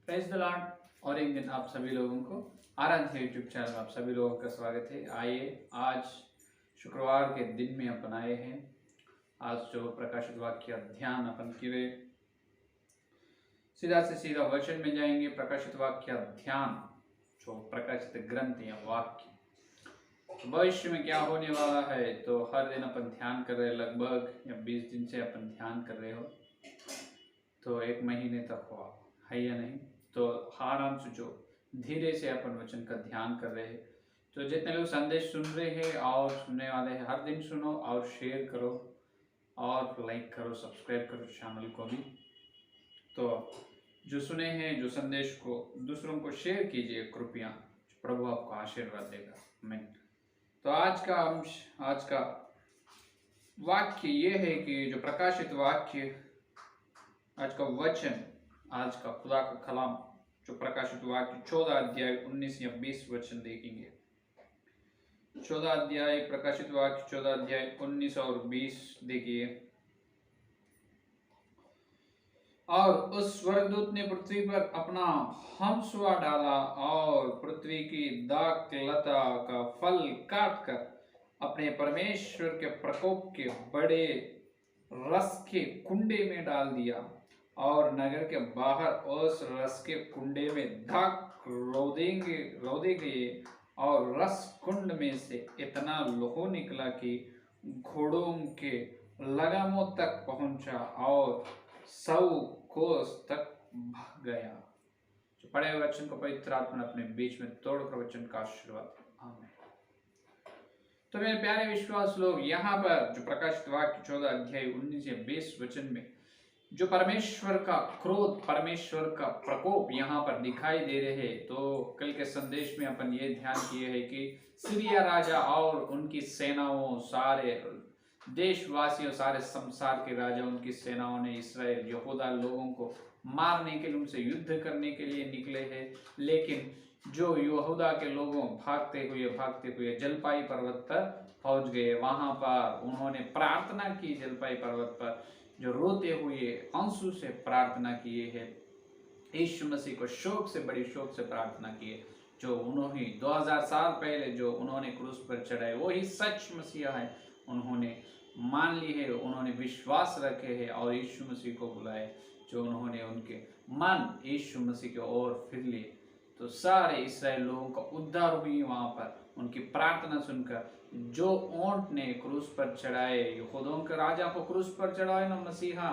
Praise the Lord. और एक दिन आप सभी लोगों को आराध्य यूट्यूब चैनल में आप सभी लोगों का स्वागत है। आइए आज शुक्रवार के दिन में अपन आए हैं। आज जो प्रकाशित वाक्य ध्यान अपन किए, सीधा से सीधा वचन में जाएंगे। प्रकाशित वाक्य ध्यान जो प्रकाशित ग्रंथ या वाक्य तो भविष्य में क्या होने वाला है, तो हर दिन अपन ध्यान कर रहे हैं। लगभग या 20 दिन से अपन ध्यान कर रहे हो, तो 1 महीने तक हुआ है या नहीं। तो आराम से जो धीरे से अपन वचन का ध्यान कर रहे हैं। तो जितने लोग संदेश सुन रहे हैं और सुनने वाले हैं, हर दिन सुनो और शेयर करो और लाइक करो, सब्सक्राइब करो चैनल को भी। तो जो सुने हैं, जो संदेश को दूसरों को शेयर कीजिए कृपया, प्रभु आपको आशीर्वाद देगा। आमीन। तो आज का अंश, आज का वाक्य ये है कि जो प्रकाशित वाक्य, आज का वचन, आज का खुदा का कलाम जो प्रकाशित वाक्य 14 अध्याय 19 या 20 वचन देखेंगे। 14 अध्याय प्रकाशित वाक्य 14 अध्याय 19 और 20 देखिए। और उस स्वर्गदूत ने पृथ्वी पर अपना हंसुआ डाला और पृथ्वी की दाख लता का फल काट कर अपने परमेश्वर के प्रकोप के बड़े रस के कुंडे में डाल दिया और नगर के बाहर उस रस के कुंडे में दाख रौदे गए और रस कुंड में से इतना लोहो निकला कि घोड़ों के लगामों तक पहुंचा और 100 कोस तक भाग गया। जो पढ़े हुए वचन को पवित्र आत्मा ने अपने बीच में तोड़कर वचन का आशीर्वाद। आमीन। तो मेरे प्यारे विश्वास लोग, यहाँ पर जो प्रकाशित वाक्य 14 अध्याय 19 से 20 वचन में जो परमेश्वर का क्रोध, परमेश्वर का प्रकोप यहाँ पर दिखाई दे रहे हैं। तो कल के संदेश में अपन ये ध्यान किए हैं कि सीरिया राजा और उनकी सेनाओं, सारे देशवासियों, सारे संसार के राजा, उनकी सेनाओं ने इस्राएल यहूदा लोगों को मारने के लिए, उनसे युद्ध करने के लिए निकले हैं। लेकिन जो यहूदा के लोगों भागते हुए जलपाई पर्वत पर पहुंच गए। वहां पर उन्होंने प्रार्थना की, जलपाई पर्वत पर जो रोते हुए आंसू से प्रार्थना किए हैं। यीशु मसीह को शोक से, बड़ी शोक से प्रार्थना किए। जो उन्होंने 2000 साल पहले जो उन्होंने क्रूस पर चढ़ाए, वही सच मसीहा है। उन्होंने मान ली है, उन्होंने विश्वास रखे है और यीशु मसीह को बुलाए। जो उन्होंने उनके मन यीशु मसीह की ओर फिर लिए, तो सारे इस्राएल लोगों का उद्धार हुई। वहां पर उनकी प्रार्थना सुनकर जो ऊंट ने क्रूस पर चढ़ाए, यहूदियों के राजा को क्रूस पर चढ़ाए ना मसीहा,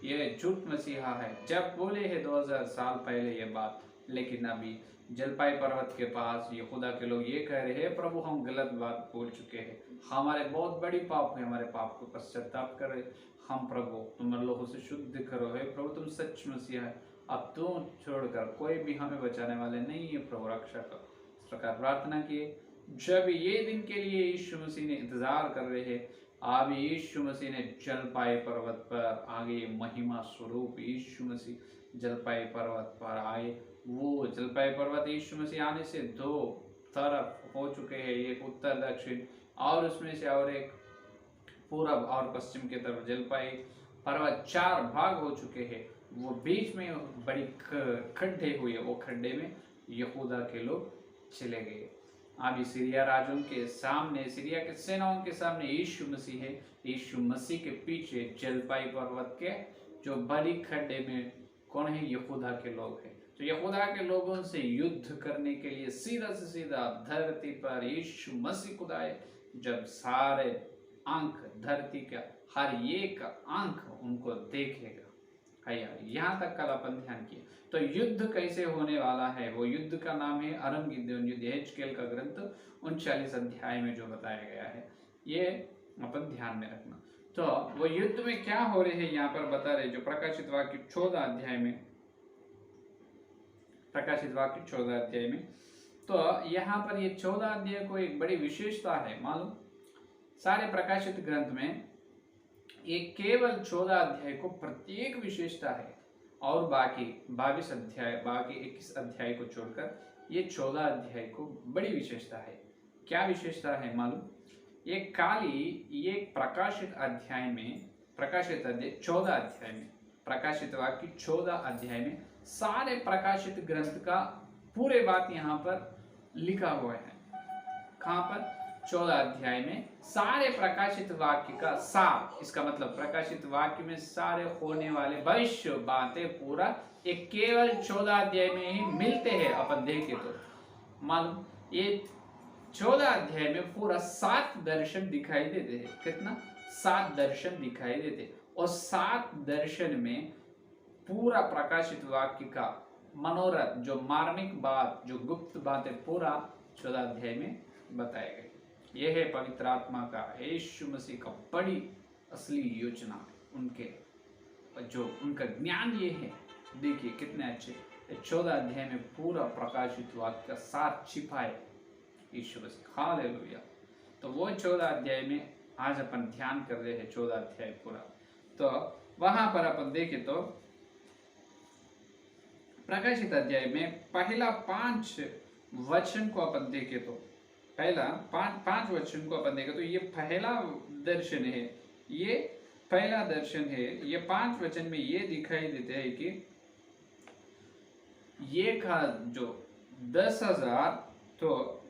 ये झूठ मसीहा है। जब बोले हैं 2000 साल पहले ये बात, लेकिन अभी जलपाई पर्वत के पास यहूदा के लोग ये कह रहे हैं, प्रभु हम गलत बात बोल चुके हैं, हमारे बहुत बड़ी पाप है, हमारे पाप को पश्चाताप कर रहे, हम प्रभु तुम लोगों से शुद्ध करो है। प्रभु तुम सच मसीहा है, अब तुम छोड़कर कोई भी हमें बचाने वाले नहीं है, प्रभु रक्षा करो। इस प्रकार प्रार्थना किए। जब ये दिन के लिए यीशु मसीह ने इंतजार कर रहे हैं, अब यीशु मसीह ने जलपाई पर्वत पर आगे महिमा स्वरूप यीशु मसीह जलपाई पर्वत पर आए। वो जलपाई पर्वत यीशु मसीह आने से 2 तरफ हो चुके हैं, एक उत्तर दक्षिण और उसमें से और एक पूरब और पश्चिम की तरफ। जलपाई पर्वत 4 भाग हो चुके हैं। वो बीच में बड़ी खड्डे हुए, वो खड्डे में यहूदा के लोग चले गए। अभी सीरिया राजों के सामने, सीरिया के सेनाओं के सामने यीशु मसीह है। यीशु मसीह के पीछे जलपाई पर्वत के जो बड़ी खड्डे में कौन है? यहूदा के लोग हैं। तो यहूदा के लोगों से युद्ध करने के लिए सीधा से सीधा धरती पर यीशु मसीह खुद आए। जब सारे आंख, धरती का हर एक आंख उनको देखेगा। यहाँ तक कल अपन ध्यान किए। तो युद्ध कैसे होने वाला है, वो युद्ध का नाम है अरमगिदोन युद्ध। यहेजकेल का ग्रंथ 39 अध्याय में जो बताया गया है, ये अपन ध्यान में रखना। तो वो युद्ध में क्या हो रहे हैं यहाँ पर बता रहे, जो प्रकाशित वाक्य 14 अध्याय में, प्रकाशित वाक्य 14 अध्याय में। तो यहाँ पर ये 14 अध्याय को एक बड़ी विशेषता है मालूम। सारे प्रकाशित ग्रंथ में एक केवल 14 अध्याय को प्रत्येक विशेषता है, और बाकी 22 अध्याय, बाकी 21 अध्याय को छोड़कर ये 14 अध्याय को बड़ी विशेषता है। क्या विशेषता है मालूम? ये काली, ये प्रकाशित अध्याय में, प्रकाशित अध्याय 14 अध्याय में, प्रकाशित वाक्य 14 अध्याय में सारे प्रकाशित ग्रंथ का पूरे बात यहाँ पर लिखा हुआ है। कहाँ पर? 14 अध्याय में सारे प्रकाशित वाक्य का सार, इसका मतलब प्रकाशित वाक्य में सारे होने वाले भविष्य बातें पूरा एक केवल 14 अध्याय में ही मिलते हैं। अपन देखें तो मालूम, ये 14 अध्याय में पूरा 7 दर्शन दिखाई देते हैं। कितना? 7 दर्शन दिखाई देते, और 7 दर्शन में पूरा प्रकाशित वाक्य का मनोरथ, जो मार्मिक बात, जो गुप्त बातें पूरा 14 अध्याय में बताए गए। यह है पवित्र आत्मा का, यीशु मसीह का बड़ी असली योजना, उनके जो उनका ज्ञान ये है। देखिए कितने अच्छे 14 अध्याय में पूरा प्रकाशित वाक्य का सार छिपा है यीशु मसीह। हालेलुया। तो वो 14 अध्याय में आज अपन ध्यान कर रहे हैं, 14 अध्याय पूरा। तो वहां पर अपन देखें तो प्रकाशित अध्याय में पहला 5 वचन को अपन देखें तो पहला 5 वचन को अपन देखें तो ये पहला दर्शन है, ये पहला दर्शन है। ये 5 वचन में ये दिखाई देते हैं कि ये का जो 10,000 तो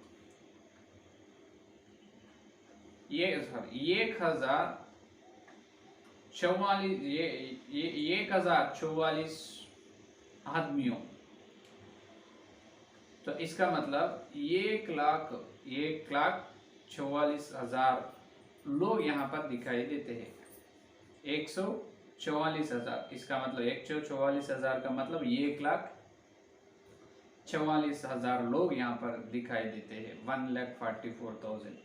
ये 1,044 आदमियों, तो इसका मतलब 1,44,000 लोग यहाँ पर दिखाई देते हैं। 144,000, इसका मतलब 144,000 का मतलब 1,44,000 लोग यहाँ पर दिखाई देते हैं। 1,44,000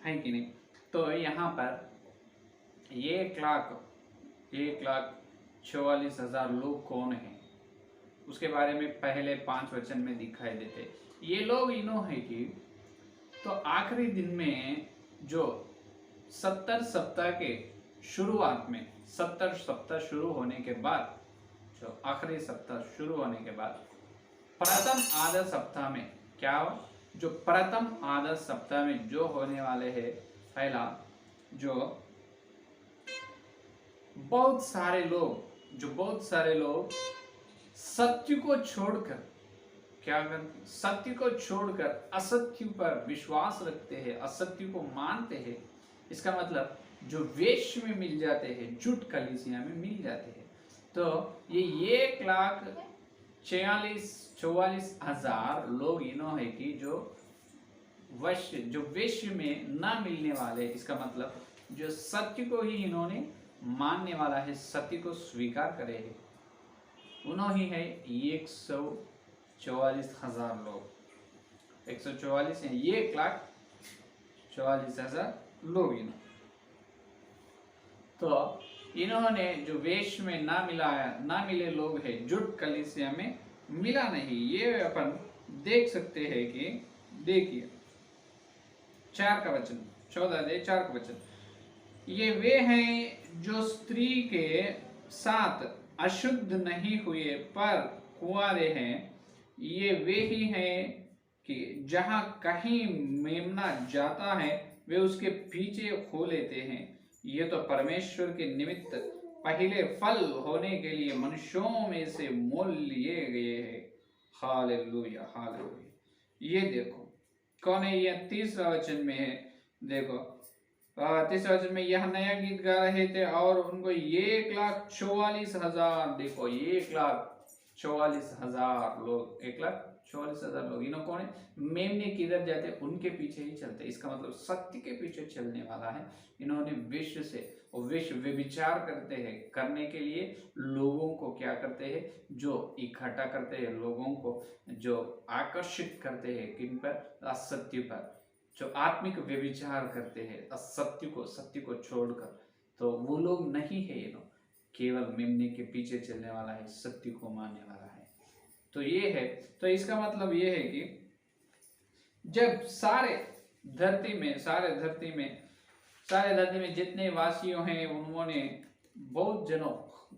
है कि नहीं? तो यहाँ पर 1,44,000 लोग कौन हैं, उसके बारे में पहले 5 वचन में दिखाई देते। ये लोग इन्हों है कि तो आखिरी दिन में जो 70 सप्ताह के शुरुआत में, 70 सप्ताह शुरू होने के बाद, जो आखिरी सप्ताह शुरू होने के बाद प्रथम आधा सप्ताह में क्या हो, जो प्रथम आधा सप्ताह में जो होने वाले हैं, पहला जो बहुत सारे लोग सत्य को छोड़कर क्या करते? सत्य को छोड़कर असत्य पर विश्वास रखते हैं, असत्य को मानते हैं। इसका मतलब जो वेश्य में मिल जाते हैं, झूठ कलीसिया में मिल जाते हैं। तो ये 1,44,000 लोग इन्हों है कि जो वेश्य में ना मिलने वाले, इसका मतलब जो सत्य को ही इन्होंने मानने वाला है, सत्य को स्वीकार करे है, उन्होंने है 1,44,000 लोग। 144 है, 1,44,000 लोग इन्होंने। तो इन्होंने जो वेश में ना मिले लोग हैं, जुट कलीसिया में मिला नहीं। ये अपन देख सकते हैं कि देखिए 4 का वचन, 14:4 का वचन, ये वे हैं जो स्त्री के साथ अशुद्ध नहीं हुए पर कुंवारे हैं। ये वे ही हैं कि जहां कहीं मेमना जाता है वे उसके पीछे खो लेते हैं। ये तो परमेश्वर के निमित्त पहले फल होने के लिए मनुष्यों में से मोल लिए गए हैं। Hallelujah, hallelujah. ये देखो कौन है? ये 30वां वचन में है। देखो 30वां वचन में यह नया गीत गा रहे थे और उनको 1,44,000, देखो 1,44,000 लोग, 1,44,000 लोग। इन्हों कौन है? मेमने किधर जाते उनके पीछे ही चलते। इसका मतलब सत्य के पीछे चलने वाला है। इन्होंने विश्व से विश्व व्यभिचार करते हैं, करने के लिए लोगों को क्या करते हैं? जो इकट्ठा करते हैं, लोगों को जो आकर्षित करते हैं, किन पर? असत्य पर। जो आत्मिक व्यभिचार करते हैं सत्य को छोड़कर, तो वो लोग नहीं है। ये लोग केवल मेमने के पीछे चलने वाला है, सत्य को मानने वाला है। तो ये है, तो इसका मतलब ये है कि जब सारे धरती में जितने वासियों हैं, उन्होंने बहुत जनों,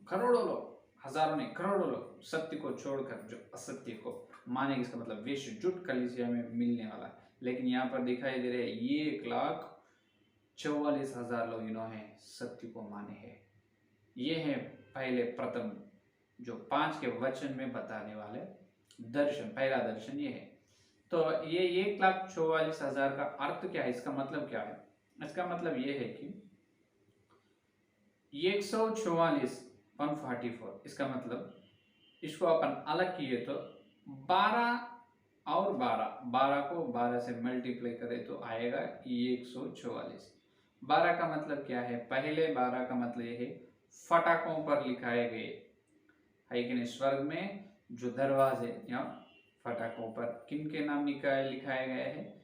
करोड़ों लोग, हजारों नहीं करोड़ों लोग सत्य को छोड़कर जो असत्य को माने, इसका मतलब विश्व जुट कलीसिया में मिलने वाला है। लेकिन यहाँ पर दिखाई दे रहे 1,44,000 लोग इन्होंने सत्य को माने हैं। ये है पहले प्रथम जो 5 के वचन में बताने वाले दर्शन, पहला दर्शन ये है। तो ये 1,44,000 का अर्थ क्या है, इसका मतलब क्या है? इसका मतलब ये है कि 144 144, इसका मतलब इसको अपन अलग किए तो 12 और 12 को 12 से मल्टीप्लाई करें तो आएगा 144। 12 का मतलब क्या है? पहले 12 का मतलब ये है फटाकों पर लिखाए गए है कि नहीं, स्वर्ग में जो दरवाजे या फटाकों पर किन के नाम लिखाए गए हैं?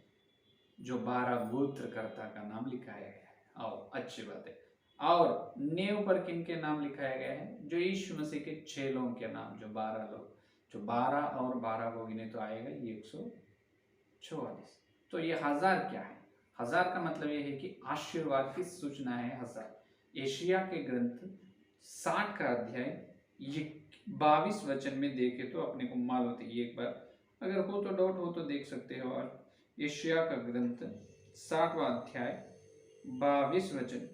जो 12 गोत्रकर्ता का नाम लिखाया गया है। और अच्छी बात है। और नेव पर किन के नाम लिखाया गया है? जो यीशु मसीह के चेलों के नाम, जो 12 लोग, जो 12 और 12 को गिने तो आएगा 144। तो ये 1000 क्या है? 1000 का मतलब ये है कि आशीर्वाद की सूचना है 1000। एशिया के ग्रंथ 60 का अध्याय ये 22 वचन में देखे तो अपने को मालूम होती है। एक बार अगर हो तो डाउट हो तो देख सकते हो। और एशिया का ग्रंथ 60वां अध्याय 22 वचन,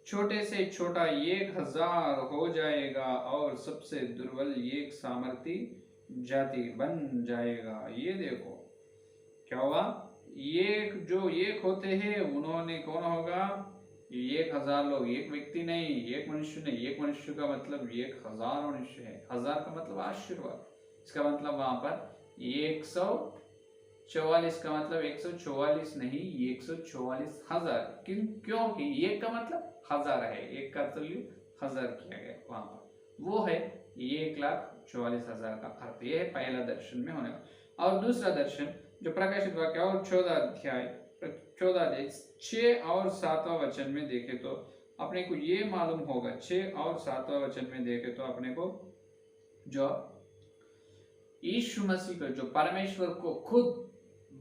छोटे से छोटा 1000 हो जाएगा और सबसे दुर्बल एक सामर्थी जाति बन जाएगा। ये देखो क्या हुआ, एक जो एक होते हैं उन्होंने कौन होगा? 1000 लोग, एक व्यक्ति नहीं, एक मनुष्य नहीं। एक मनुष्य का मतलब 1000 मनुष्य है। 1000 का मतलब आशीर्वाद। इसका मतलब वहां पर 144 का मतलब 144 नहीं, 144,000। क्योंकि एक का मतलब 1000 है, एक का तुल्य 1000 किया गया वहां पर। वो है 1,44,000 का अर्थ। ये है पहला दर्शन में होने वाला। और दूसरा दर्शन जो प्रकाशित वाक्य और 14 अध्याय 6 और 7वां वचन में देखे तो अपने को ये मालूम होगा। 6 और 7वां वचन में देखे तो अपने को जो यीशु मसीह को, जो परमेश्वर को खुद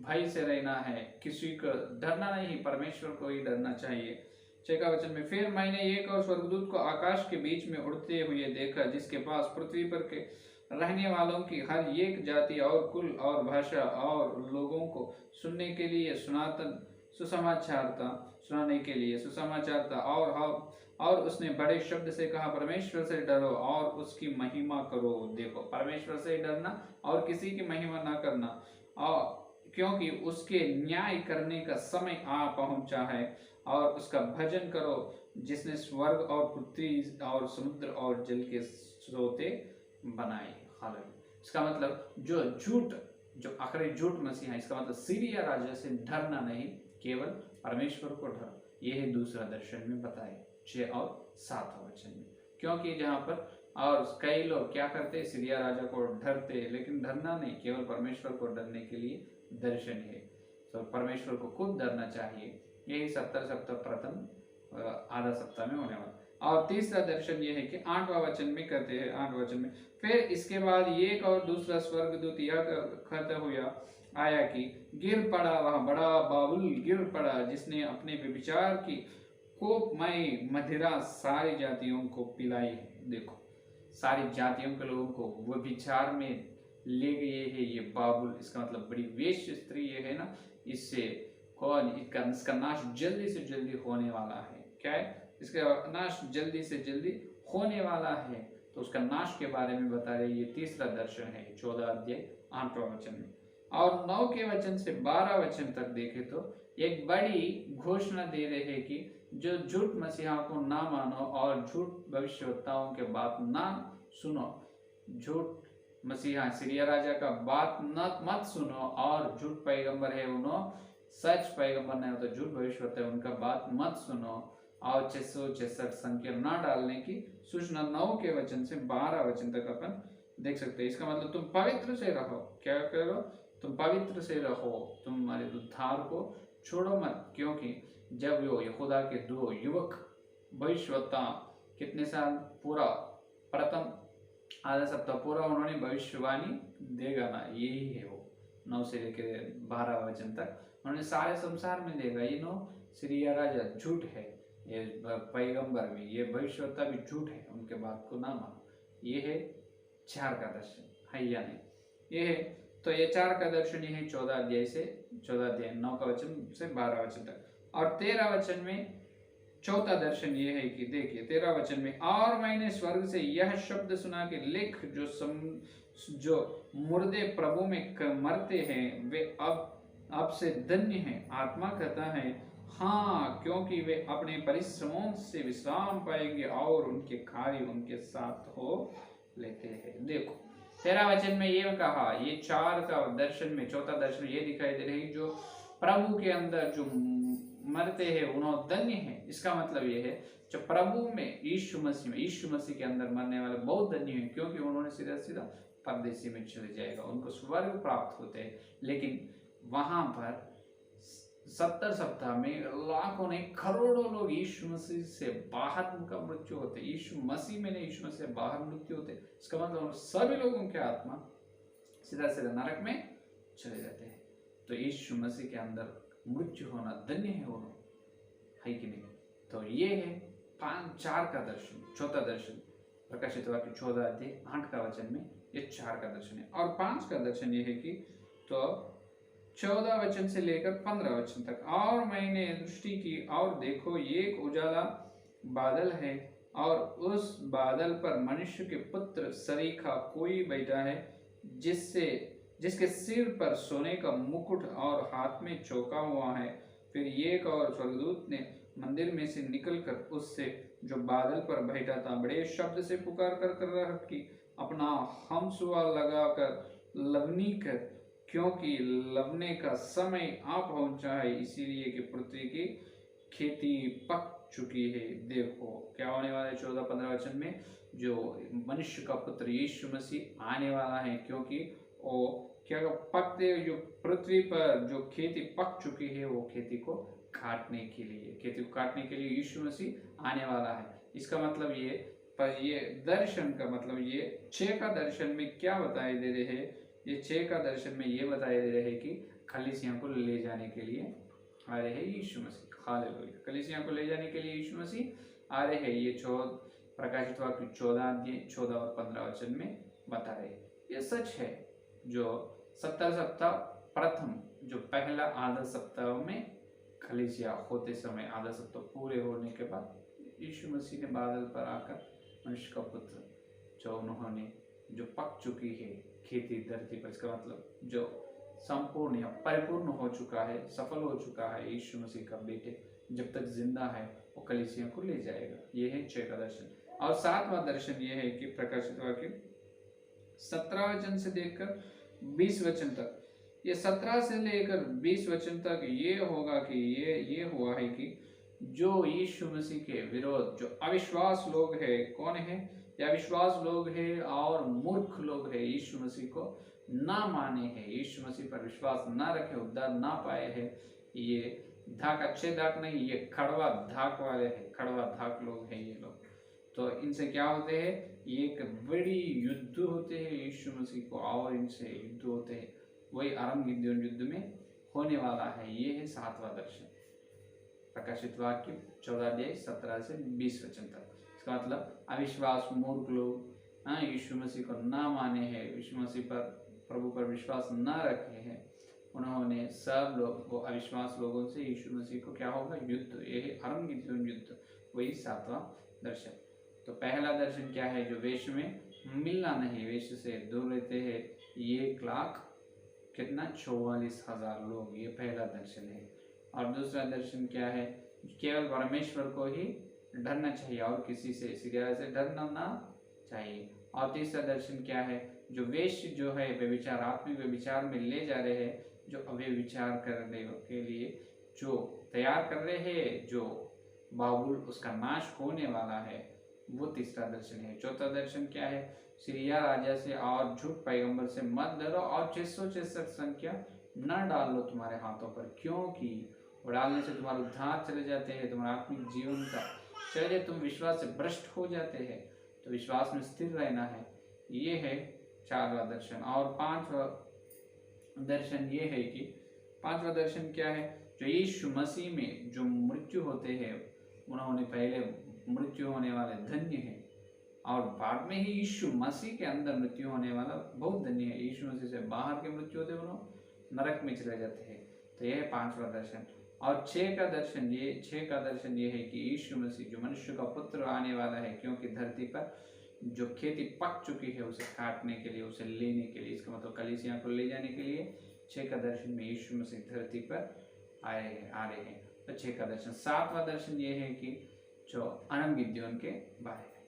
भय से रहना है, किसी को डरना नहीं, परमेश्वर को ही डरना चाहिए। 6 का वचन में, फिर मैंने एक और स्वर्गदूत को आकाश के बीच में उड़ते हुए देखा, जिसके पास पृथ्वी पर के रहने वालों की हर एक जाति और कुल और भाषा और लोगों को सुनने के लिए सुनाने के लिए सुसमाचार था। और उसने बड़े शब्द से कहा, परमेश्वर से डरो और उसकी महिमा करो। देखो, परमेश्वर से डरना और किसी की महिमा ना करना, और क्योंकि उसके न्याय करने का समय आ पहुंचा है। और उसका भजन करो जिसने स्वर्ग और पृथ्वी और समुद्र और जल के स्रोते बनाए। हालेलुया। इसका मतलब जो आखिरी झूठ मसीहा है, इसका मतलब सीरिया राजा से डरना नहीं, केवल परमेश्वर को डर। यह है दूसरा दर्शन में बताए 6 और 7 वचन में। क्योंकि जहाँ पर और कई लोग क्या करते, सीरिया राजा को डरते, लेकिन डरना नहीं, केवल परमेश्वर को डरने के लिए दर्शन है। तो परमेश्वर को खुद डरना चाहिए। यही 70 सप्ताह प्रथम आधा सप्ताह में होने वाला। और तीसरा दर्शन यह है कि 8वां वचन में कहते हैं, 8वां वचन में, फिर इसके बाद एक और दूसरा स्वर्गदूत यह कहता हुआ आया कि गिर पड़ा, वह बड़ा बाबुल गिर पड़ा, जिसने अपने व्यभिचार की कोपमय मदिरा सारी जातियों को पिलाई है। देखो, सारी जातियों के लोगों को वो विचार में ले गए है ये बाबुल। इसका मतलब बड़ी वेश्य स्त्री ये है ना, इससे कौन, इसका नाश जल्दी से जल्दी होने वाला है। क्या है? इसका नाश जल्दी से जल्दी होने वाला है। तो उसका नाश के बारे में बता रहे। ये तीसरा दर्शन है 14 अध्याय 8वां वचन में। और 9 के वचन से 12 वचन तक देखे तो एक बड़ी घोषणा दे रहे हैं कि जो झूठ मसीहा को ना मानो और झूठ भविष्यवक्ताओं के बात ना सुनो, झूठ मसीहा सीरिया राजा का बात मत सुनो, और झूठ पैगंबर है उन्होंने सच पैगंबर नहीं हो तो झूठ भविष्यवक्ता है उनका बात मत सुनो, और 666 संकीर्ण ना डालने की सूचना 9 के वचन से 12 वचन तक अपन देख सकते हैं। इसका मतलब तुम पवित्र से रहो। क्या करो? तुम पवित्र से रहो, तुम्हारे उद्धार को छोड़ो मत। क्योंकि जब वो यहूदा के 2 युवक भविष्यवक्ता कितने साल पूरा, प्रथम आधा सप्ताह पूरा उन्होंने भविष्यवाणी देगा ना, यही है वो 9 से लेकर 12 वचन तक उन्होंने सारे संसार में देगा। ये 9 सीरिया राजा झूठ है, ये पैगंबर भी, ये भविष्यवक्ता भी झूठ है, उनके बात को ना मानो। ये है 4 का दर्शन है या नहीं? ये है। तो ये 4 का दर्शन ये है 14 अध्याय 9 का वचन से 12 वचन तक। और 13 वचन में चौथा दर्शन ये है कि देखिए 13 वचन में, और मैंने स्वर्ग से यह शब्द सुना कि लिख, जो मुर्दे प्रभु में मरते हैं वे अब से धन्य हैं। आत्मा कहता है हाँ, क्योंकि वे अपने परिश्रमों से विश्राम पाएंगे और उनके कार्य उनके साथ हो लेते हैं। देखो 13 वचन में ये कहा, ये 4 का दर्शन में चौथा दर्शन ये दिखाई दे रही, जो प्रभु के अंदर जो मरते हैं उन्होंने धन्य है। इसका मतलब ये है जो प्रभु में यीशु मसीह के अंदर मरने वाले बहुत धन्य हैं, क्योंकि उन्होंने सीधा सीधा परदेसी में चले जाएगा, उनको स्वर्ग प्राप्त होते हैं। लेकिन वहां पर 70 सप्ताह में लाखों नहीं करोड़ों लोग यीशु मसीह से बाहर उनका मृत्यु होते, यीशु मसीह में नहीं यीशु मसीह से बाहर मृत्यु होते। इसका मतलब सभी लोगों के आत्मा सीधा सीधा नरक में चले जाते हैं। तो यीशु मसीह के अंदर मृत्यु होना धन्य है, वो है कि नहीं? तो ये है 4 का दर्शन, चौथा दर्शन प्रकाशित वाक्य 14 अध्याय 8 का वचन में ये 4 का दर्शन है। और 5 का दर्शन ये है कि तो 14 वचन से लेकर 15 वचन तक, और मैंने दृष्टि की और देखो एक उजाला बादल है, और उस बादल पर मनुष्य के पुत्र सरीखा कोई बैठा है, जिसके सिर पर सोने का मुकुट और हाथ में चौका हुआ है। फिर एक और स्वर्गदूत ने मंदिर में से निकलकर उससे जो बादल पर बैठा था बड़े शब्द से पुकार कर रहा कि अपना हंसुआ लगाकर लवनी कर, क्योंकि लवने का समय आ पहुंचा है, इसीलिए कि पृथ्वी की खेती पक चुकी है। देखो क्या होने वाला है 14-15 वचन में, जो मनुष्य का पुत्र यीशु मसीह आने वाला है, क्योंकि वो क्या पकते, जो पृथ्वी पर जो खेती पक चुकी है वो खेती को काटने के लिए यीशु मसीह आने वाला है। इसका मतलब ये, पर ये दर्शन का मतलब ये 6 का दर्शन में क्या बताए दे रहे हैं, ये 6 का दर्शन में ये बताए दे रहे हैं कि कलीसिया को ले जाने के लिए आ रहे हैं यीशु मसीह। हालेलुया, कलीसिया को ले जाने के लिए यीशु मसीह आ रहे हैं। ये प्रकाशित वाक्य 14 और 15 वचन में बता रहे हैं। ये सच है। जो 70 सप्ताह प्रथम जो पहला आधा सप्ताह में कलीसिया होते समय, आधा सप्ताह पूरे होने के बाद यीशु मसीह ने बादल पर आकर मनुष्य का पुत्र जो उन्होंने जो पक चुकी है खेती धरती पर, इसका मतलब जो संपूर्ण या परिपूर्ण हो चुका है, सफल हो चुका है, यीशु मसीह का बेटे जब तक जिंदा है वो कलीसिया को ले जाएगा। ये है 6 का दर्शन। और 7वां दर्शन ये है कि प्रकाशित वाक्य 17 वचन से देखकर 20 वचन तक, ये 17 से लेकर 20 वचन तक ये होगा कि ये हुआ है कि जो यीशु मसीह के विरोध जो अविश्वास लोग है, कौन है? या अविश्वास लोग है और मूर्ख लोग है, यीशु मसीह को ना माने हैं, यीशु मसीह पर विश्वास ना रखे, उद्धार ना पाए हैं। ये धाक अच्छे धाक नहीं, ये कड़वा धाक वाले हैं, कड़वा धाक लोग हैं ये लोग। तो इनसे क्या होते हैं? एक बड़ी युद्ध होते हैं यीशु मसीह को, और इनसे युद्ध होते हैं। वही अरमगिदोन युद्ध में होने वाला है। ये है 7वां दर्शन, प्रकाशित वाक्य 14 17 से 20 वचन तक। इसका मतलब अविश्वास मूर्ख लोग यीशु मसीह को ना माने हैं, यीशु मसीह पर प्रभु पर विश्वास ना रखे हैं, उन्होंने सब लोग वो अविश्वास लोगों से यीशु मसीह को क्या होगा? युद्ध। ये है अरमगिदोन युद्ध, वही 7वां दर्शन। तो पहला दर्शन क्या है? जो वेश्य में मिलना नहीं, वेश्य से दूर रहते हैं, 1 लाख कितना 44,000 लोग, ये पहला दर्शन है। और दूसरा दर्शन क्या है? केवल परमेश्वर को ही डरना चाहिए और किसी से डरना ना चाहिए। और तीसरा दर्शन क्या है? जो वेश्य जो है व्यभिचार, आत्मिक व्यभिचार में ले जा रहे हैं, जो अव्यभिचार करने के लिए जो तैयार कर रहे हैं, जो बाबुल उसका नाश होने वाला है, वो तीसरा दर्शन है। चौथा दर्शन क्या है? सीरिया राजा से और झूठ पैगंबर से मत डरो और 666 संख्या न डालो तुम्हारे हाथों पर, क्योंकि वो डालने से तुम्हारे उद्धार चले जाते हैं, तुम्हारा आत्मिक जीवन का चले जाए, तुम विश्वास से भ्रष्ट हो जाते हैं। तो विश्वास में स्थिर रहना है। ये है 4वां दर्शन। और 5वां दर्शन ये है कि 5वां दर्शन क्या है? जो यीशु मसीह में जो मृत्यु होते हैं, उन्होंने पहले मृत्यु होने वाले धन्य है, और बाद में ही यीशु मसीह के अंदर मृत्यु होने वाला बहुत धन्य है। यीशु मसीह से बाहर के मृत्यु होते हैं, नरक में चले जाते हैं। तो यह है 5वां दर्शन। और छह का दर्शन ये है कि यीशु मसीह जो मनुष्य का पुत्र आने वाला है, क्योंकि धरती पर जो खेती पक चुकी है उसे काटने के लिए, उसे लेने के लिए, इसका मतलब कलीसिया को ले जाने के लिए छह का दर्शन में यीशु मसीह धरती पर आ रहे हैं। तो छह का दर्शन। सातवां दर्शन ये है कि जो अनम गिद्योन के बारे में,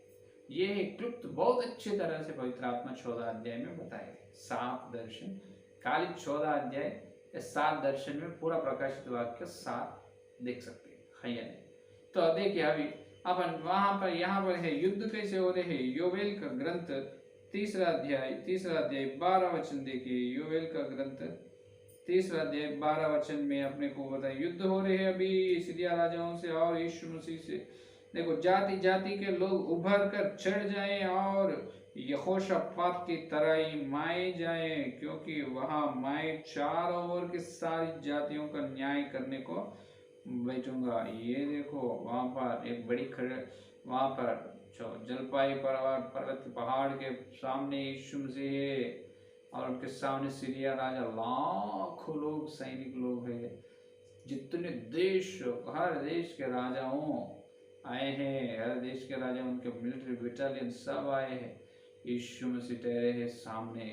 ये है क्लुप्त बहुत अच्छी तरह से पवित्र आत्मा 14 अध्याय में बताए गए। 7 दर्शन खाली 14 अध्याय, इस 7 दर्शन में पूरा प्रकाशित वाक्य 7 देख सकते हैं, है नहीं? तो देखिए अभी अपन वहां पर यहाँ पर है युद्ध कैसे हो रहे हैं। योवेल का ग्रंथ 3 अध्याय 12 वचन देखिए। योवेल का ग्रंथ 3 अध्याय 12 वचन में अपने को बताया युद्ध हो रहे हैं अभी सीरिया राजाओं से और यीशु मसीह से। देखो जाति जाति के लोग उभर कर चढ़ जाएं और यहोशापात की तराई माए जाएं, क्योंकि वहां मैं चारों ओर की सारी जातियों का न्याय करने को बैठूंगा। ये देखो वहां पर एक बड़ी वहां पर जो जलपाई पर्वत पहाड़ के सामने यीशु मसीह है और उनके सामने सीरिया राजा, लाखों लोग सैनिक लोग हैं, जितने देश हर देश के राजाओं आए हैं, हर देश के राजा उनके मिलिट्री बटालियन सब आए हैं, यीशु मसीह ठहरे हैं सामने,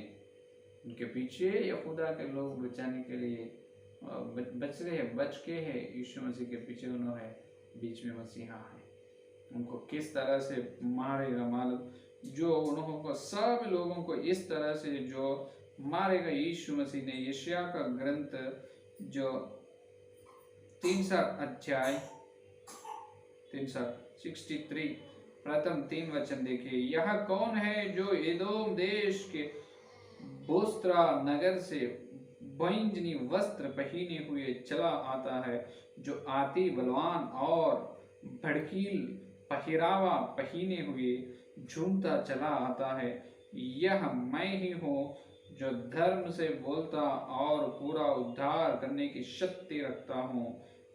उनके पीछे यहूदा के लोग बचाने के लिए बच रहे हैं, बच के है यीशु मसीह के पीछे उन्होंने, बीच में मसीहा है, उनको किस तरह से मारेगा मालूम, जो उन्होंने सब लोगों को इस तरह से जो मारेगा यीशु मसीह ने। यशाया का ग्रंथ जो 3 अध्याय 363 प्रथम 3 वचन देखिए। यह कौन है जो एदोम देश के बोस्त्रा नगर से बैंजनी वस्त्र पहने हुए चला आता है, जो आती बलवान और भड़कील पहरावा पहने हुए झूमता चला आता है। यह मैं ही हूँ जो धर्म से बोलता और पूरा उद्धार करने की शक्ति रखता हूँ।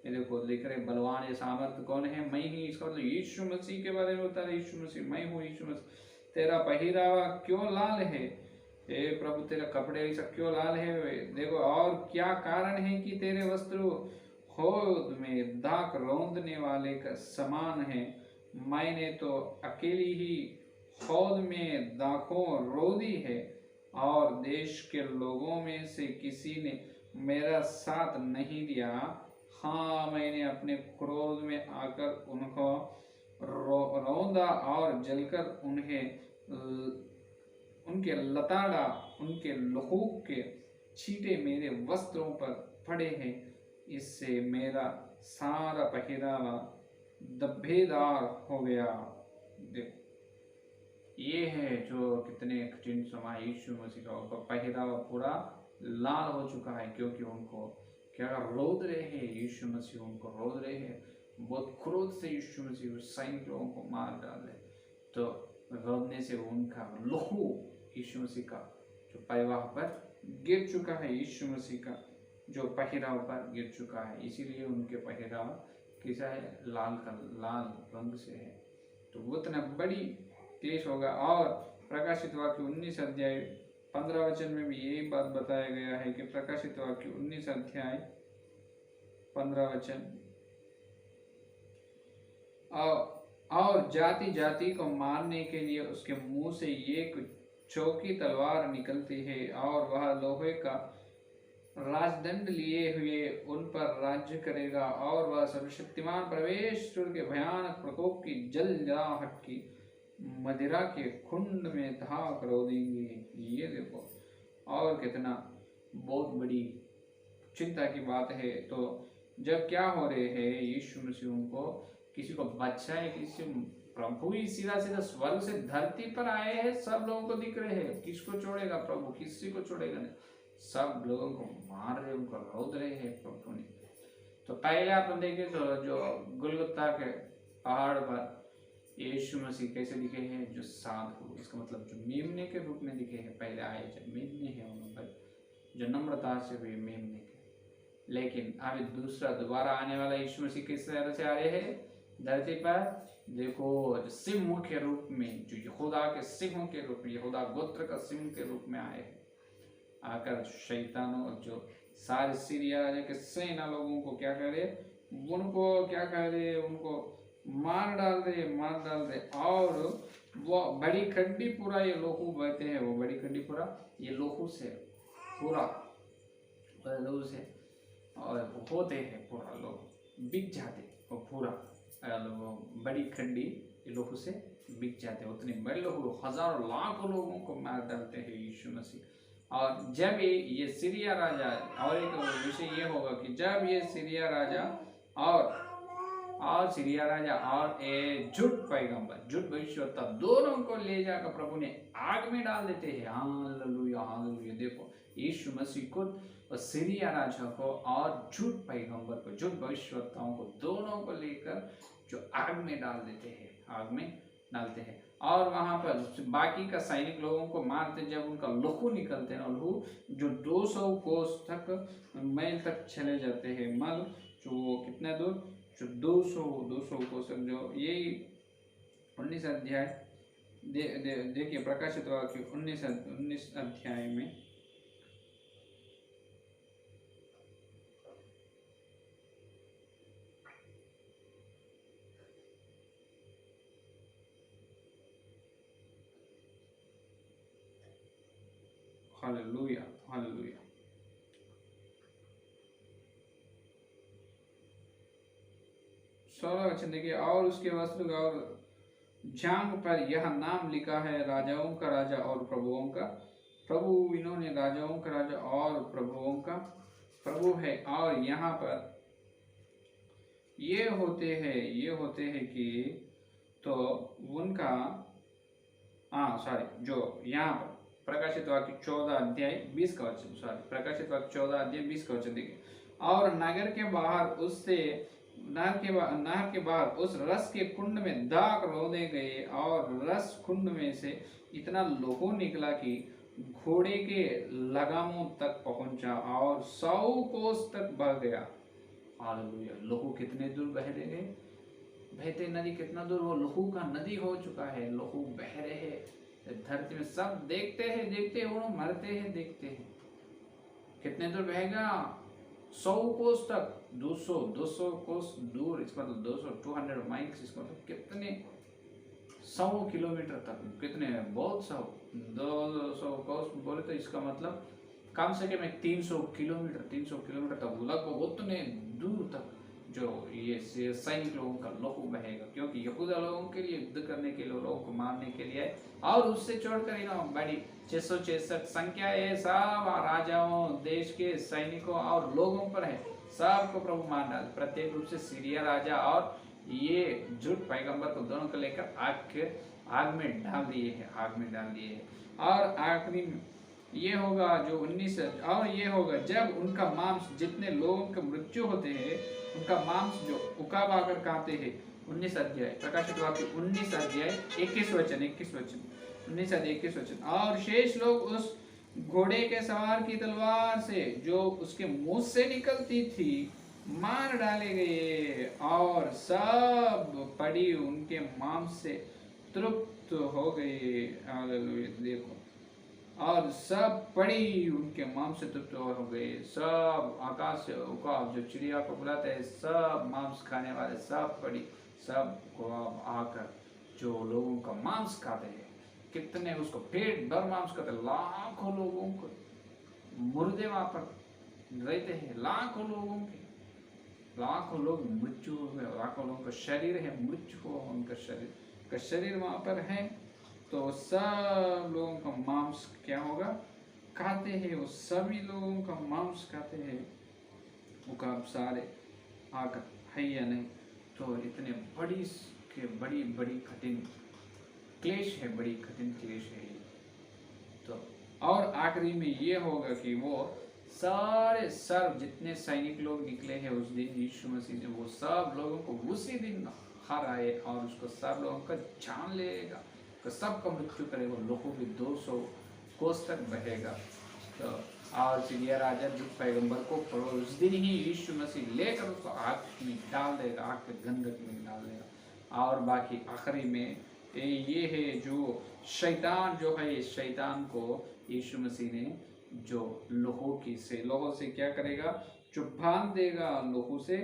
ये देखो लिख रहे बलवान, ये सामर्थ कौन है? मैं ही। इसका मतलब यीशु मसीह के बारे में बता रहे, यीशु मसीह मैं हूँ, यीशु मसीह। तेरा पहरावा क्यों लाल है? हे प्रभु तेरे कपड़े ऐसा क्यों लाल है? देखो और क्या कारण है कि तेरे वस्त्र होद में दाग रौंदने वाले का समान है। मैंने तो अकेली ही हौद में दाखों रोदी है और देश के लोगों में से किसी ने मेरा साथ नहीं दिया। हाँ, मैंने अपने क्रोध में आकर उनको रौंदा और जलकर उनके लताड़ा, उनके लहू के छींटे मेरे वस्त्रों पर पड़े हैं। इससे मेरा सारा पहरावा धब्बेदार हो गया। देखो ये है जो कितने कठिन समय यीशु मसीह का पहरावा पूरा लाल हो चुका है, क्योंकि उनको क्या रोद रहे हैं, यीशु मसीह उनको रोद रहे हैं, बहुत क्रोध से यीशु मसीह सैनिक लोगों को मार डाले। तो रोदने से उनका लहू यीशु मसीह का जो पैवाह पर गिर चुका है, यीशु मसीह का जो पहराव पर गिर चुका है, इसीलिए उनके पहराव कैसा है? लाल का लाल रंग से है। तो वो इतना बड़ी क्लेश होगा। और प्रकाशित वाक्य 19 अध्याय 15 वचन में भी यही बात बताया गया है कि प्रकाशित वाक्य 19 अध्याय 15 वचन, और जाति जाति को मारने के लिए उसके मुंह से एक चौकी तलवार निकलती है और वह लोहे का राजदंड लिए हुए उन पर राज्य करेगा, और वह सर्वशक्तिमान परमेश्वर के भयानक प्रकोप की जलजलाहट की मदिरा के कुंड में धाक रोदेंगे। ये देखो और कितना बहुत बड़ी चिंता की बात है। तो जब क्या हो रहे हैं, यीशु मसीह उनको किसी को बचाए, किसी प्रभु ही सीधा सीधा स्वर्ग से धरती पर आए हैं, सब लोगों को दिख रहे हैं, किसको छोड़ेगा प्रभु? किसी को छोड़ेगा नहीं, सब लोगों को मार रहे, उनको रोद रहे हैं प्रभु ने। तो पहले आप देखें तो जो गुलगुता के पहाड़ पर यीशु मसीह कैसे दिखे हैं? जो साधु, इसका मतलब जो मेमने के रूप में दिखे हैं। पहले आए जब मेमने हैं उन पर, जो नम्रता से हुए मेमने के। लेकिन अभी दूसरा दोबारा आने वाला यीशु मसीह किस तरह से आ रहे हैं धरती पर? देखो सिंह के रूप में, जो यहूदा के सिंह के रूप में, यहूदा गोत्र का सिंह के रूप में आए हैं, आकर शैतानों जो सारे सीरिया राजा के सेना लोगों को क्या करे, उनको क्या करे, उनको मार डाल दे। और वो बड़ी खड्डी पूरा ये लोहू बहते हैं, वो बड़ी खड्डी पूरा ये लोहू से पूरा लोहू से और होते हैं पूरा, लोग बिक जाते वो पूरा बड़ी खड्डी लोहू से बिक जाते, उतने बड़े लोग हजारों लाखों लोगों को मार डालते हैं यीशु मसीह। और जब ये सीरिया राजा, और एक विषय ये होगा कि जब ये सीरिया राजा और सीरिया राजा और झूठ पैगंबर, झूठ भविष्यवक्ता दोनों को ले जाकर प्रभु ने आग में डाल देते हैं। Hallelujah hallelujah. देखो यीशु मसीह खुद सीरिया राजा को और झूठ पैगंबर को, झूठ भविष्यवक्ताओं को, दोनों को लेकर जो आग में डाल देते हैं, आग में डालते हैं। और वहां पर बाकी का सैनिक लोगों को मारते, जब उनका लहू निकलते हैं, लहू जो 200 कोस तक मैल तक चले जाते हैं, मल जो कितना दूर, जो 200 कोस तक, जो यही 19 अध्याय देखिए प्रकाशित वाक्य 19 अध्याय में हालेलुया हालेलुया। सोलह वचन देखिए, और उसके वस्त्र और जांग पर यह नाम लिखा है, राजाओं का राजा और प्रभुओं का प्रभु। इन्होंने राजाओं का राजा और प्रभुओं का प्रभु है। और यहाँ पर ये होते हैं कि तो उनका जो यहाँ पर प्रकाशित वाक्य 14 अध्याय 20 का वचन, प्रकाशित वाक्य 14 अध्याय 20 का वचन देखिए, और नगर के बाहर उससे नहर के बाहर उस रस के कुंड में दाग रोदे गए, और रस कुंड में से इतना लोहू निकला कि घोड़े के लगामों तक पहुंचा और 100 कोस तक बह गया। हालेलुया। लोहू कितने दूर बहते गए, बहते नदी कितना दूर, वो लोहू का नदी हो चुका है। लोहू बह रहे हैं धरती में, सब देखते हैं वो मरते हैं, देखते हैं कितने दूर बहेगा, 100 कोस तक, 200 कोस दूर, इसका मतलब 200 माइल्स, इसका मतलब कितने 100 किलोमीटर तक, कितने बहुत 200 कोस बोले तो इसका मतलब कम से कम 300 किलोमीटर तक, लगभग उतने दूर तक जो ये सैनिक लोगों का लहू बहेगा, क्योंकि यहूदा लोगों के लिए युद्ध करने के लिए, लोगों को मारने के लिए, और उससे छोड़कर इन्होंने बड़ी 666 संख्या है, सब राजाओं, देश के सैनिकों और लोगों पर है, सबको प्रभु मार डाल, प्रत्येक रूप से सीरिया राजा और ये झूठ पैगंबर को दोनों को लेकर आग में डाल दिए हैं। और आखिरी में ये होगा जो 19, और ये होगा जब उनका मांस, जितने लोगों के मृत्यु होते हैं उनका मांस जो उकाब आकर खाते हैं। 19 अध्याय प्रकाशित वाक्य 19 अध्याय 21 वचन 19 अध्याय 21 वचन, और शेष लोग उस घोड़े के सवार की तलवार से जो उसके मुंह से निकलती थी मार डाले गए, और सब पड़ी उनके मांस से तृप्त हो गए। देखो, और सब पड़ी उनके मांस से तृप्त हो गए, सब आकाश से उकाब जो चिड़िया को बुलाते हैं, सब मांस खाने वाले, सब पड़ी, सब को आकर जो लोगों का मांस खाते हैं, कितने उसको पेट भर मांस खाते, लाखों लोगों को मुर्दे वहां पर रहते हैं, लाखों लोगों के, लाखों लोग मृत्यु हुए, लाखों लोगों का शरीर है, मृत्यु हो, उनका शरीर वहां पर है। तो सब लोगों का मांस क्या होगा, खाते हैं, वो सभी लोगों का मांस खाते हैं, उकाब सारे आकर है या नहीं। तो इतने बड़ी कठिन क्लेश है, बड़ी कठिन क्लेश है। तो और आखिरी में ये होगा कि वो सारे सर्व जितने सैनिक लोग निकले हैं उस दिन यीशु मसीह ने, वो सब लोगों को उसी दिन हराए, और उसको सब लोगों का जान लेगा, तो सबका मृत्यु करेगा, लोगों की 200 कोस तक बहेगा। तो और सीरिया राजा जो पैगंबर को उस दिन ही यीशु मसीह लेकर उसको आग में डाल देगा, आग के गंधक में डाल देगा। और बाकी आखिरी में ये है जो शैतान जो है, शैतान को यीशु मसीह ने जो लोगों से क्या करेगा, जो बांध देगा, लोगों से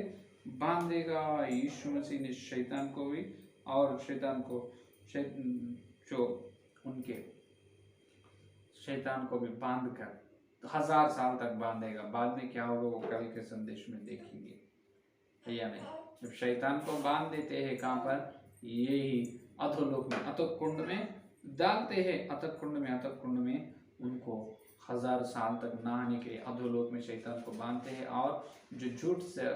बांध देगा। यीशु मसीह ने शैतान को भी और जो उनके शैतान को भी बांध कर 1000 साल तक बांधेगा। बाद में क्या होगा वो कल के संदेश में देखेंगे, है या नहीं। जब शैतान को बांध देते हैं कहाँ पर, यही अधोलोक में, अतक कुंड में डालते हैं। अतक कुंड में उनको 1000 साल तक नहाने के लिए अधोलोक में शैतान को बांधते हैं। और जो झूठ से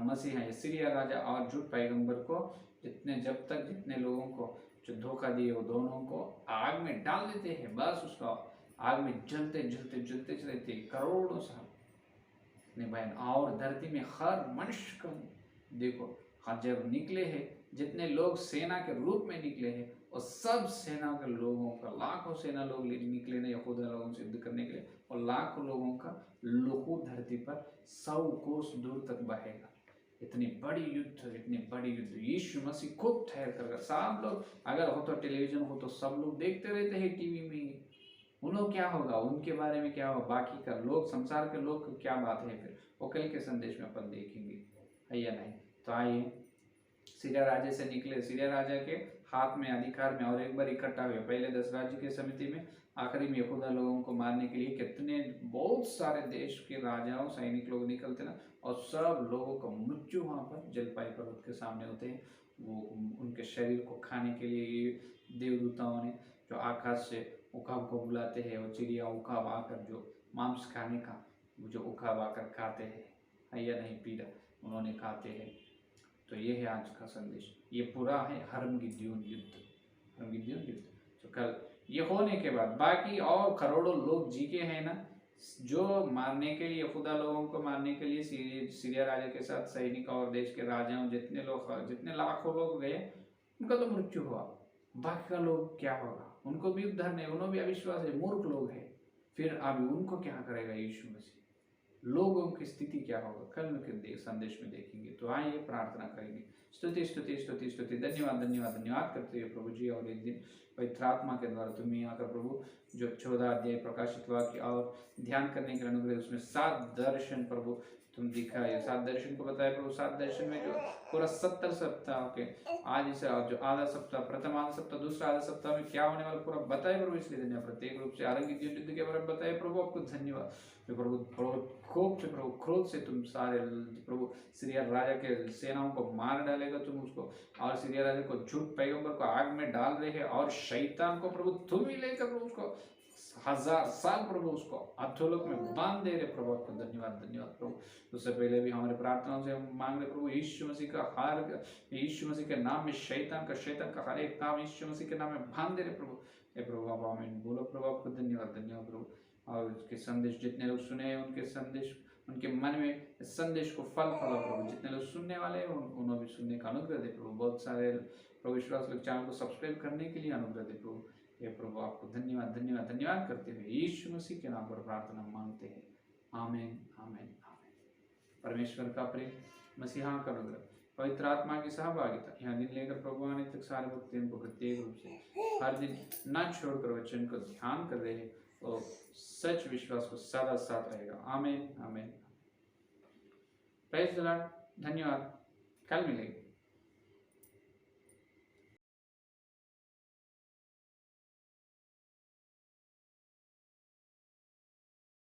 मसीह है, सीरिया राजा और झूठ पैगंबर को जितने लोगों को जो धोखा दिए वो दोनों को आग में डाल देते हैं। बस उसको आग में जलते चलते करोड़ों साल इतने बहन। और धरती में हर मनुष्य को देखो, जब निकले हैं जितने लोग सेना के रूप में निकले हैं, और सब सेना के लोगों का, लाखों सेना लोग निकले ना यहूदा लोगों से युद्ध करने के लिए, और लाखों लोगों का लहू धरती पर 100 कोस दूर तक बहेगा। इतनी बड़ी युद्ध यीशु मसीह खुद ठहर कर, सब लोग अगर हो तो टेलीविजन हो तो सब लोग देखते रहते हैं टीवी में। उन्होंने क्या होगा, उनके बारे में क्या होगा, बाकी का लोग, संसार के लोग क्या बात है, फिर वो कल के संदेश में अपन देखेंगे, है या नहीं। तो आइए, सीरिया राजा से निकले, सीरिया राजा के हाथ में, अधिकार में, और एक बार इकट्ठा हुए। पहले 10 राज्य की समिति में, आखिरी में यहूदा लोगों को मारने के लिए कितने बहुत सारे देश के राजाओं, सैनिक लोग निकलते ना, और सब लोगों का मृत्यु वहाँ पर जलपाई पर्वत के सामने होते हैं। वो उनके शरीर को खाने के लिए देवदूताओं ने जो आकाश से उकाब को बुलाते हैं, वो चिड़िया उकाब आकर जो मांस खाने का जो उकाब आकर खाते हैं, है या नहीं, पीड़ा उन्होंने खाते हैं। तो ये है आज का संदेश। ये पूरा है हरमगिद्योन युद्ध। तो कल ये होने के बाद बाकी और करोड़ों लोग जीके हैं ना, जो मारने के लिए, खुदा लोगों को मारने के लिए सीरिया राजा के साथ सैनिक और देश के राजाओं जितने लाखों लोग गए, उनका तो मृत्यु हुआ। बाकी का लोग क्या होगा, उनको भी उद्धार नहीं, उन्होंने भी अविश्वास है, मूर्ख लोग हैं। फिर अभी उनको क्या करेगा यीशु मसीह, लोगों की स्थिति क्या होगा, कल के संदेश में देखेंगे। तो आइए प्रार्थना करेंगे। स्तुति धन्यवाद करते हुए प्रभु जी, और एक दिन पवित्र आत्मा के द्वारा तुम्हें आकर प्रभु जो 14 अध्याय प्रकाशित वाक्य और ध्यान करने के अनुग्रह, उसमें 7 दर्शन प्रभु तुम दिखाए, 7 दर्शन को बताए प्रभु। 7 दर्शन में जो पूरा 70 सप्ताह के आज से जो आधा सप्ताह, प्रथम आधा सप्ताह, दूसरा आधा सप्ताह में क्या होने वाला पूरा बताए प्रभु, इसलिए धन्यवाद। प्रत्येक रूप से आरंभिक युद्ध के बारे में बताए प्रभु, आपको धन्यवाद। प्रभु क्रोध से तुम सारे प्रभु सीरिया राजा के सेनाओं को मार डालेगा तुम उसको, और सीरिया राजा को झूठ पैगंबर को आग में डाल रहे हैं, और शैतान को प्रभु तुम ही लेकर प्रभु उसको 1000 साल प्रभु उसको अधोलोक में बांध दे रहे प्रभु, आपको धन्यवाद प्रभु। उससे पहले भी हमारे प्रार्थनाओं से हम मांग रहे प्रभु, यीशु मसीह के नाम में शैतान का हर एक काम यीशु मसीह के नाम में बांध दे रहे प्रभु। हे प्रभु आप आमीन बोलो प्रभु, आपको धन्यवाद प्रभु। और उसके संदेश जितने लोग सुने, उनके संदेश, उनके मन में संदेश को फल फला प्रभु। जितने लोग सुनने वाले हैं उन्होंने भी सुनने का अनुग्रह दे प्रभु। बहुत सारे प्रभु विश्वास लोग चैनल को सब्सक्राइब करने के लिए अनुग्रह दे प्रभु। हे प्रभु आपको धन्यवाद करते हुए यीशु मसीह के नाम पर प्रार्थना मांगते हैं, आमीन। परमेश्वर का प्रेम, मसीहा का अनुग्रह, पवित्र आत्मा की सहभागिता यहाँ दिन लेकर प्रभु आने तक सारे भक्तों को प्रत्येक रूप से हर दिन न छोड़कर वचन को ध्यान कर रहे हैं, और सच विश्वास को सदा साथ रहेगा, आमीन। प्रेज़ द लॉर्ड, धन्यवाद, कल मिलेंगे।